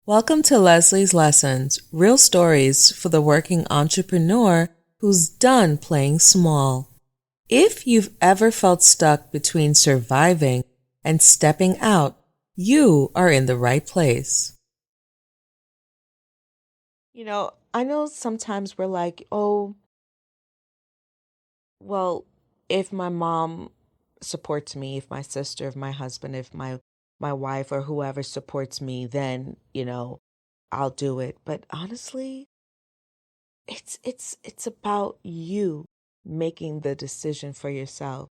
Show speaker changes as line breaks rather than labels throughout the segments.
Welcome to Leslie's Lessons, real stories for the working entrepreneur who's done playing small. If you've ever felt stuck between surviving and stepping out, you are in the right place. I know sometimes we're like, oh, well, if my mom supports me, if my sister, if my husband, if my wife or whoever supports me, then, I'll do it. But honestly, it's about you making the decision for yourself.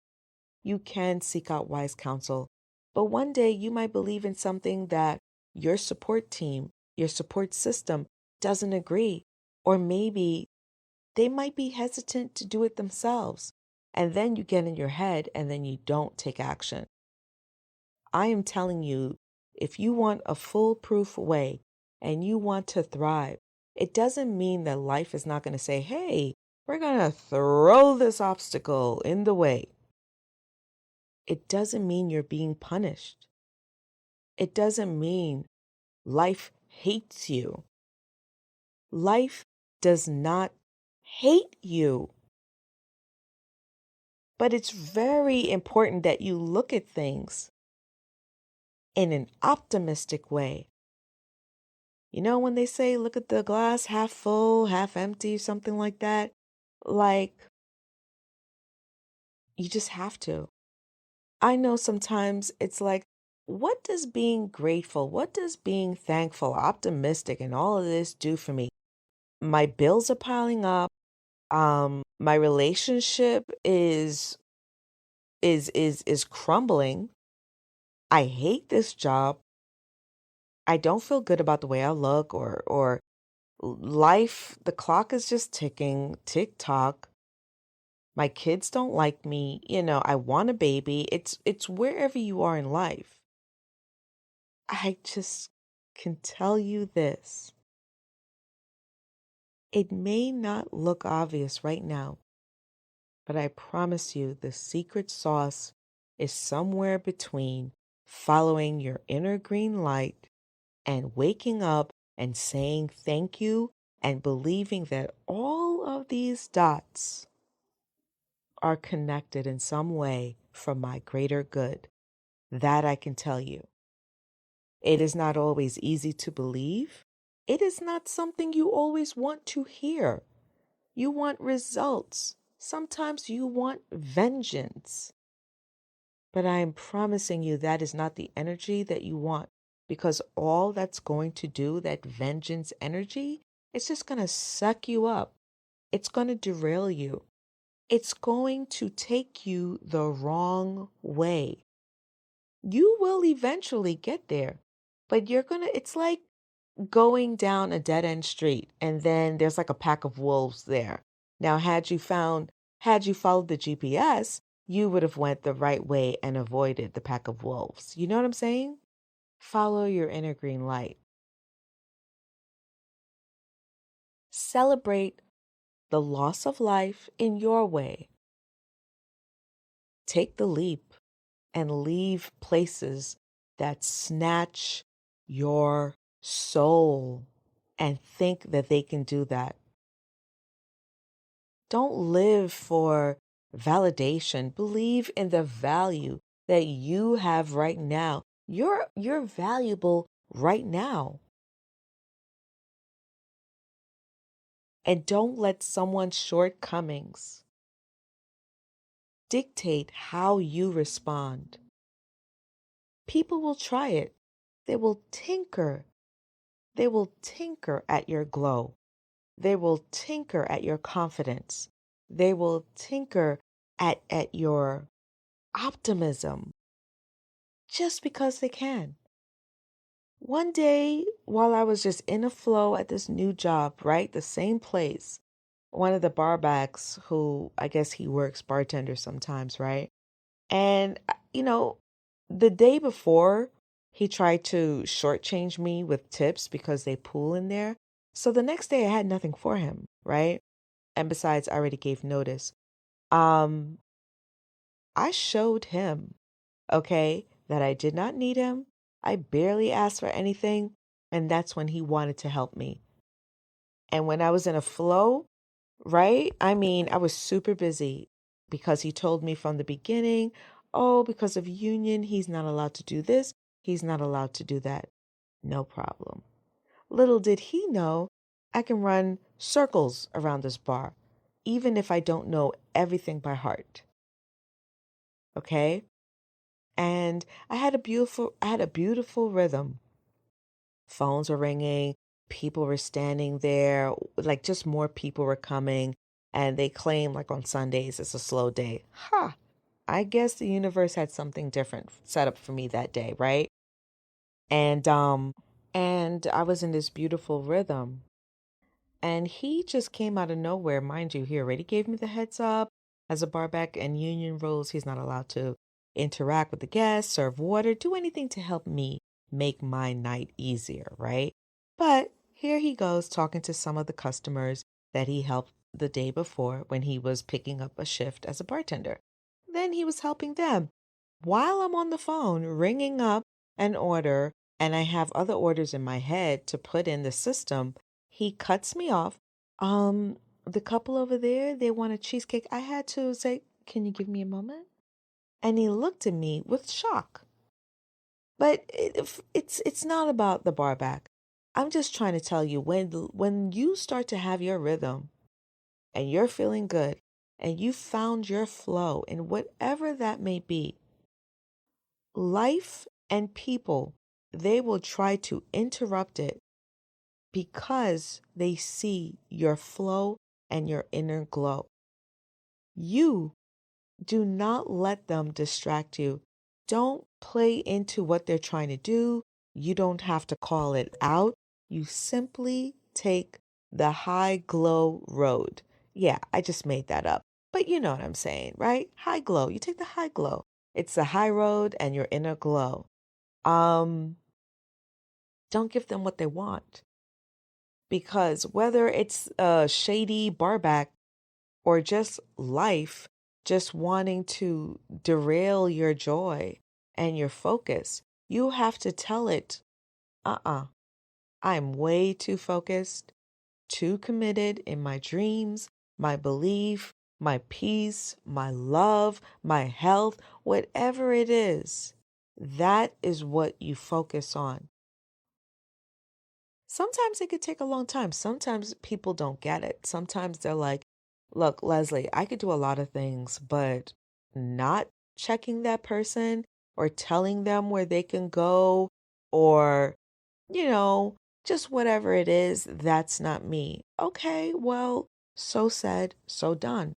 You can seek out wise counsel, but one day you might believe in something that your support team, your support system doesn't agree, or maybe they might be hesitant to do it themselves. And then you get in your head and then you don't take action. I am telling you, if you want a foolproof way and you want to thrive, it doesn't mean that life is not going to say, hey, we're going to throw this obstacle in the way. It doesn't mean you're being punished. It doesn't mean life hates you. Life does not hate you. But it's very important that you look at things in an optimistic way. You know, when they say, look at the glass half full, half empty, something like that, like, you just have to. I know sometimes it's like, what does being grateful, what does being thankful, optimistic, and all of this do for me? My bills are piling up. My relationship is crumbling. I hate this job. I don't feel good about the way I look or life, the clock is just ticking, tick tock. My kids don't like me, I want a baby. It's wherever you are in life. I just can tell you this. It may not look obvious right now, but I promise you the secret sauce is somewhere between following your inner green light and waking up and saying thank you and believing that all of these dots are connected in some way for my greater good. That I can tell you. It is not always easy to believe. It is not something you always want to hear. You want results. Sometimes you want vengeance. But I am promising you that is not the energy that you want, because all that's going to do, that vengeance energy, it's just going to suck you up. It's going to derail you. It's going to take you the wrong way. You will eventually get there, but it's like going down a dead end street and then there's like a pack of wolves there. Now, had you followed the GPS, you would have went the right way and avoided the pack of wolves. You know what I'm saying? Follow your inner green light. Celebrate the loss of life in your way. Take the leap and leave places that snatch your soul and think that they can do that. Don't live for validation. Believe in the value that you have right now. You're valuable right now. And don't let someone's shortcomings dictate how you respond. People will try it. They will tinker. They will tinker at your glow. They will tinker at your confidence. They will tinker at your optimism just because they can. One day, while I was just in a flow at this new job, right? The same place, one of the barbacks who I guess he works bartender sometimes, right? And, the day before, he tried to shortchange me with tips because they pool in there. So the next day, I had nothing for him, right? And besides, I already gave notice. Um, I showed him, okay, that I did not need him. I barely asked for anything. And that's when he wanted to help me. And when I was in a flow, right? I mean, I was super busy because he told me from the beginning, oh, because of union, he's not allowed to do this, he's not allowed to do that. No problem. Little did he know, I can run circles around this bar, even if I don't know everything by heart. Okay? And I had a beautiful rhythm. Phones were ringing, people were standing there, like just more people were coming, and they claim like on Sundays it's a slow day. Ha! I guess the universe had something different set up for me that day, right? And I was in this beautiful rhythm. And he just came out of nowhere. Mind you, he already gave me the heads up. As a barback and union rules, he's not allowed to interact with the guests, serve water, do anything to help me make my night easier, right? But here he goes talking to some of the customers that he helped the day before when he was picking up a shift as a bartender. Then he was helping them while I'm on the phone ringing up an order and I have other orders in my head to put in the system. He cuts me off. The couple over there, they want a cheesecake. I had to say, "Can you give me a moment?" And he looked at me with shock. But it's not about the bar back. I'm just trying to tell you when you start to have your rhythm and you're feeling good and you found your flow in whatever that may be, life and people, they will try to interrupt it because they see your flow and your inner glow. You do not let them distract you. Don't play into what they're trying to do. You don't have to call it out. You simply take the high glow road. Yeah, I just made that up. But you know what I'm saying, right? High glow. You take the high glow. It's the high road and your inner glow. Um, don't give them what they want because whether it's a shady barback or just life, just wanting to derail your joy and your focus, you have to tell it, I'm way too focused, too committed in my dreams, my belief, my peace, my love, my health, whatever it is. That is what you focus on. Sometimes it could take a long time. Sometimes people don't get it. Sometimes they're like, look, Lesley, I could do a lot of things, but not checking that person or telling them where they can go or, you know, just whatever it is, that's not me. Okay, well, so said, so done.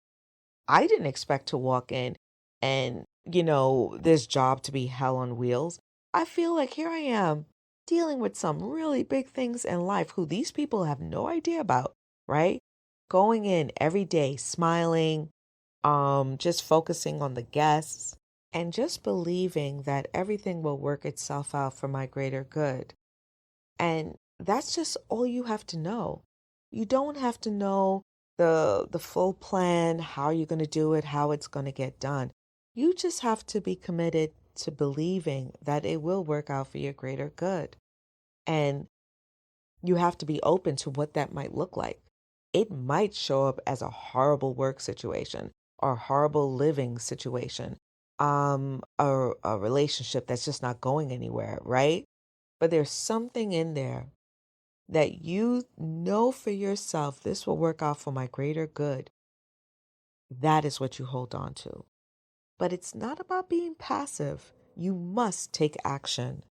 I didn't expect to walk in and, this job to be hell on wheels. I feel like here I am dealing with some really big things in life who these people have no idea about, right? Going in every day, smiling, just focusing on the guests and just believing that everything will work itself out for my greater good. And that's just all you have to know. You don't have to know the full plan, how you're going to do it, how it's going to get done. You just have to be committed to believing that it will work out for your greater good. And you have to be open to what that might look like. It might show up as a horrible work situation or a horrible living situation, a relationship that's just not going anywhere, right? But there's something in there that you know for yourself, this will work out for my greater good. That is what you hold on to. But it's not about being passive. You must take action.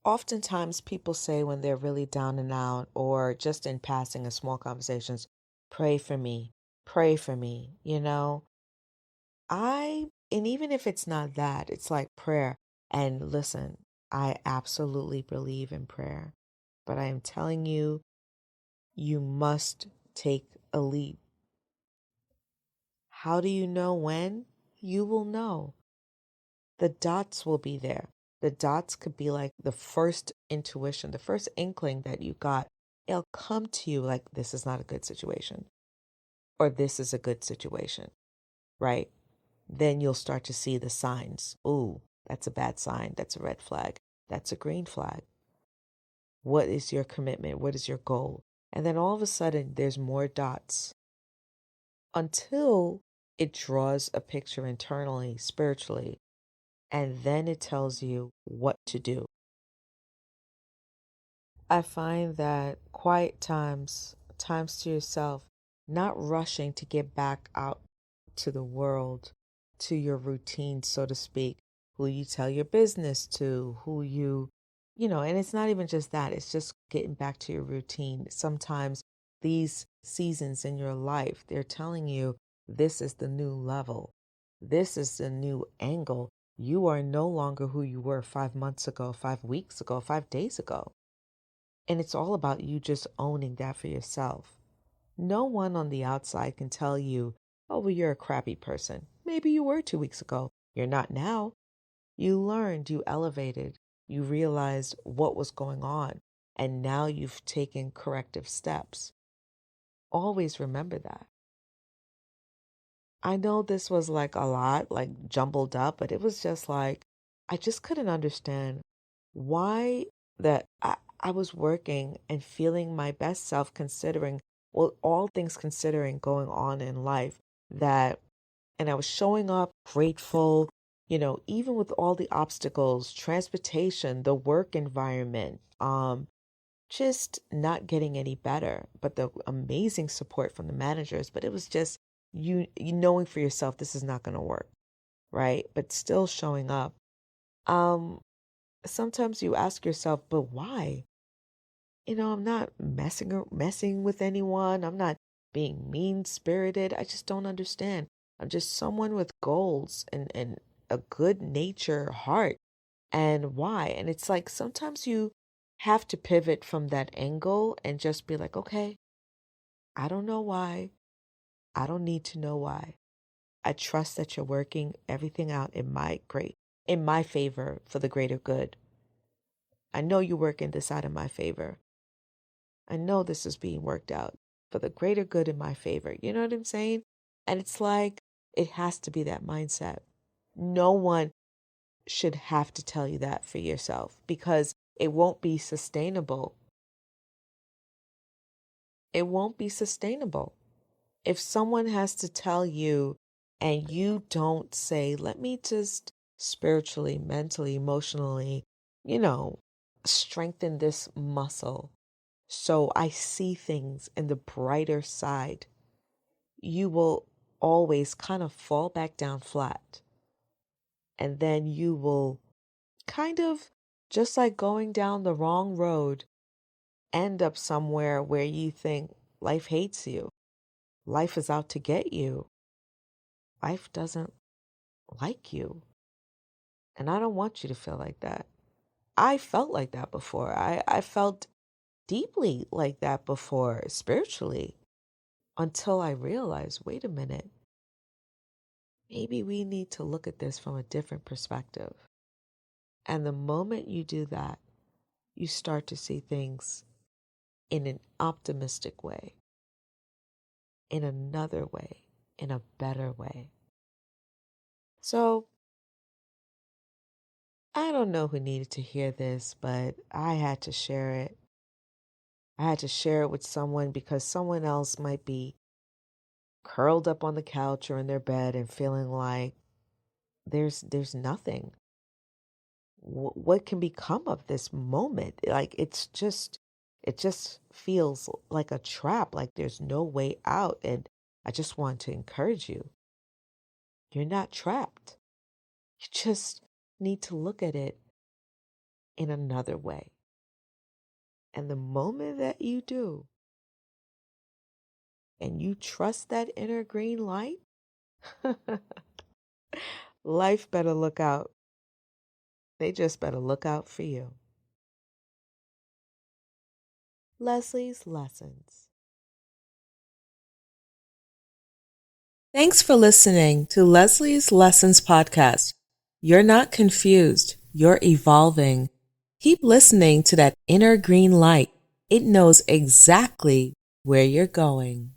Oftentimes, people say when they're really down and out or just in passing in small conversations, pray for me, pray for me. And even if it's not that, it's like prayer. And listen, I absolutely believe in prayer, but I am telling you, you must take a leap. How do you know when? You will know. The dots will be there. The dots could be like the first intuition, the first inkling that you got. It'll come to you like, this is not a good situation, or this is a good situation, right? Then you'll start to see the signs. Ooh, that's a bad sign. That's a red flag. That's a green flag. What is your commitment? What is your goal? And then all of a sudden, there's more dots until it draws a picture internally, spiritually, and then it tells you what to do. I find that quiet times, times to yourself, not rushing to get back out to the world, to your routine, so to speak, who you tell your business to, and it's not even just that, it's just getting back to your routine. Sometimes these seasons in your life, they're telling you this is the new level, this is the new angle. You are no longer who you were 5 months ago, 5 weeks ago, 5 days ago. And it's all about you just owning that for yourself. No one on the outside can tell you, oh, well, you're a crappy person. Maybe you were 2 weeks ago. You're not now. You learned, you elevated, you realized what was going on, and now you've taken corrective steps. Always remember that. I know this was like a lot, like jumbled up, but it was just like, I just couldn't understand why I was working and feeling my best self, considering, well, all things considering going on in life, that, and I was showing up grateful, even with all the obstacles, transportation, the work environment, just not getting any better, but the amazing support from the managers. But it was just you knowing for yourself this is not going to work, right? But still showing up. Um, Sometimes you ask yourself, but why? I'm not messing with anyone. I'm not being mean spirited. I just don't understand. I'm just someone with goals and a good nature heart. And why? And it's like sometimes you have to pivot from that angle and just be like, okay, I don't know why. I don't need to know why. I trust that you're working everything out in my favor for the greater good. I know you're working this out in my favor. I know this is being worked out for the greater good in my favor. You know what I'm saying? And it's like, it has to be that mindset. No one should have to tell you that for yourself because it won't be sustainable. It won't be sustainable. If someone has to tell you and you don't say, let me just spiritually, mentally, emotionally, you know, strengthen this muscle so I see things in the brighter side, you will always kind of fall back down flat. And then you will kind of, just like going down the wrong road, end up somewhere where you think life hates you. Life is out to get you. Life doesn't like you. And I don't want you to feel like that. I felt like that before. I felt deeply like that before, spiritually, until I realized, wait a minute, maybe we need to look at this from a different perspective. And the moment you do that, you start to see things in an optimistic way, in another way, in a better way. So I don't know who needed to hear this, but I had to share it. I had to share it with someone because someone else might be curled up on the couch or in their bed and feeling like there's nothing. What can become of this moment? Like it just feels like a trap, like there's no way out. And I just want to encourage you. You're not trapped. You just need to look at it in another way. And the moment that you do, and you trust that inner green light, life better look out. They just better look out for you. Leslie's Lessons. Thanks for listening to Leslie's Lessons podcast. You're not confused. You're evolving. Keep listening to that inner green light. It knows exactly where you're going.